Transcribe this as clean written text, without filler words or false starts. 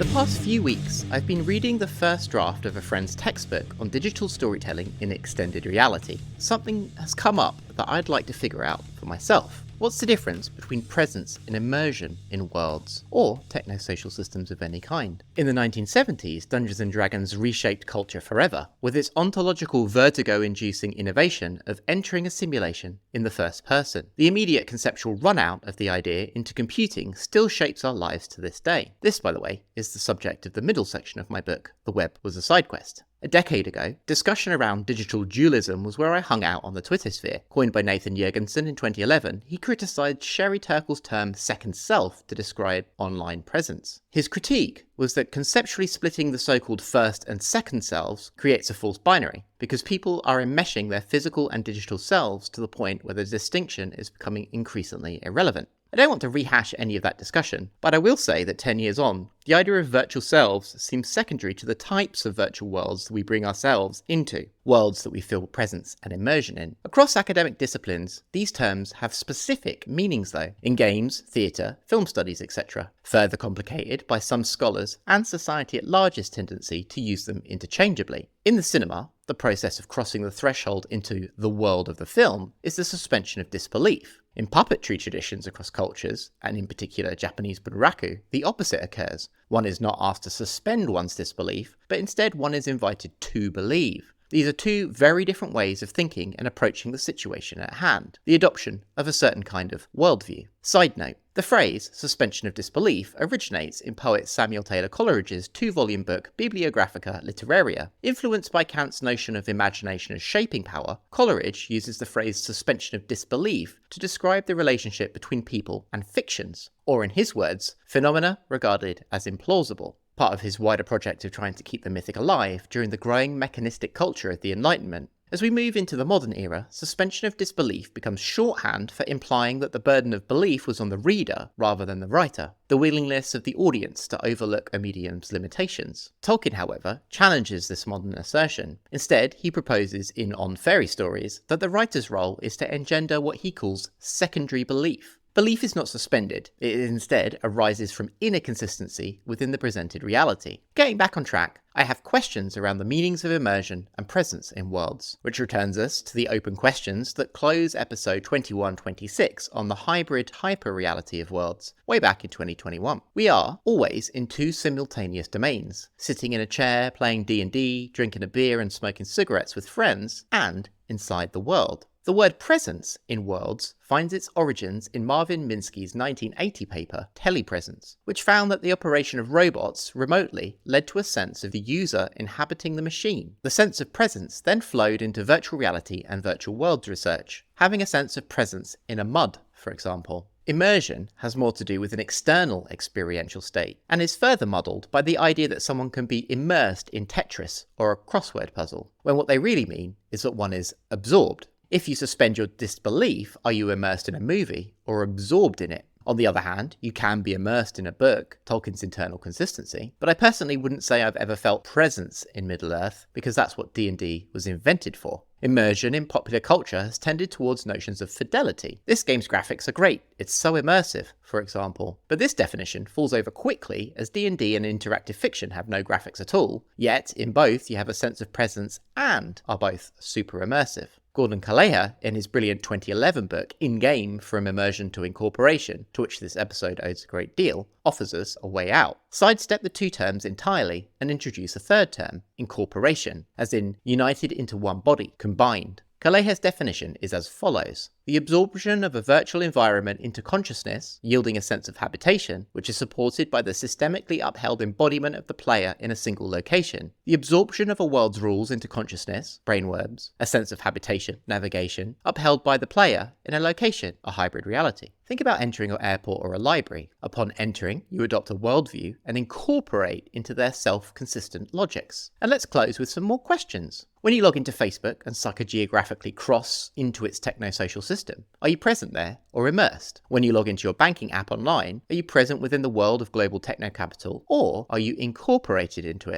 The past few weeks, I've been reading the first draft of a friend's textbook on digital storytelling in extended reality. Something has come up that I'd like to figure out for myself. What's the difference between presence and immersion in worlds, or techno-social systems of any kind? In the 1970s, Dungeons & Dragons reshaped culture forever, with its ontological vertigo-inducing innovation of entering a simulation in the first person. The immediate conceptual run-out of the idea into computing still shapes our lives to this day. This, by the way, is the subject of the middle section of my book, The Web Was a Side Quest. A decade ago, discussion around digital dualism was where I hung out on the Twitter sphere. Coined by Nathan Jurgensen in 2011, he criticised Sherry Turkle's term second self to describe online presence. His critique was that conceptually splitting the so-called first and second selves creates a false binary, because people are enmeshing their physical and digital selves to the point where the distinction is becoming increasingly irrelevant. I don't want to rehash any of that discussion, but I will say that 10 years on, the idea of virtual selves seems secondary to the types of virtual worlds that we bring ourselves into, worlds that we feel presence and immersion in. Across academic disciplines, these terms have specific meanings though, in games, theatre, film studies, etc., further complicated by some scholars and society at large's tendency to use them interchangeably. In the cinema, the process of crossing the threshold into the world of the film is the suspension of disbelief. In puppetry traditions across cultures, and in particular Japanese bunraku, the opposite occurs. One is not asked to suspend one's disbelief, but instead one is invited to believe. These are two very different ways of thinking and approaching the situation at hand, the adoption of a certain kind of worldview. Side note, the phrase suspension of disbelief originates in poet Samuel Taylor Coleridge's two-volume book Bibliographica Literaria. Influenced by Kant's notion of imagination as shaping power, Coleridge uses the phrase suspension of disbelief to describe the relationship between people and fictions, or in his words, phenomena regarded as implausible. Part of his wider project of trying to keep the mythic alive during the growing mechanistic culture of the Enlightenment. As we move into the modern era, suspension of disbelief becomes shorthand for implying that the burden of belief was on the reader rather than the writer, the willingness of the audience to overlook a medium's limitations. Tolkien, however, challenges this modern assertion. Instead, he proposes in On Fairy Stories that the writer's role is to engender what he calls secondary belief. Belief is not suspended, it instead arises from inner consistency within the presented reality. Getting back on track, I have questions around the meanings of immersion and presence in worlds, which returns us to the open questions that close episode 21-26 on the hybrid hyper-reality of worlds, way back in 2021. We are always in two simultaneous domains, sitting in a chair, playing D&D, drinking a beer and smoking cigarettes with friends, and inside the world. The word presence in worlds finds its origins in Marvin Minsky's 1980 paper, Telepresence, which found that the operation of robots remotely led to a sense of the user inhabiting the machine. The sense of presence then flowed into virtual reality and virtual worlds research, having a sense of presence in a mud, for example. Immersion has more to do with an external experiential state, and is further muddled by the idea that someone can be immersed in Tetris or a crossword puzzle, when what they really mean is that one is absorbed. If you suspend your disbelief, are you immersed in a movie or absorbed in it? On the other hand, you can be immersed in a book, Tolkien's internal consistency, but I personally wouldn't say I've ever felt presence in Middle-earth, because that's what D&D was invented for. Immersion in popular culture has tended towards notions of fidelity. This game's graphics are great, it's so immersive, for example. But this definition falls over quickly as D&D and interactive fiction have no graphics at all, yet in both you have a sense of presence and are both super immersive. Gordon Kaleha, in his brilliant 2011 book, In-Game From Immersion to Incorporation, to which this episode owes a great deal, offers us a way out. Sidestep the two terms entirely and introduce a third term, incorporation, as in united into one body, combined. Kaleha's definition is as follows. The absorption of a virtual environment into consciousness, yielding a sense of habitation, which is supported by the systemically upheld embodiment of the player in a single location. The absorption of a world's rules into consciousness, brainworms, a sense of habitation, navigation, upheld by the player in a location, a hybrid reality. Think about entering an airport or a library. Upon entering, you adopt a worldview and incorporate into their self-consistent logics. And let's close with some more questions. When you log into Facebook and psychogeographically cross into its techno-social system, are you present there or immersed? When you log into your banking app online, are you present within the world of global techno-capital, or are you incorporated into it?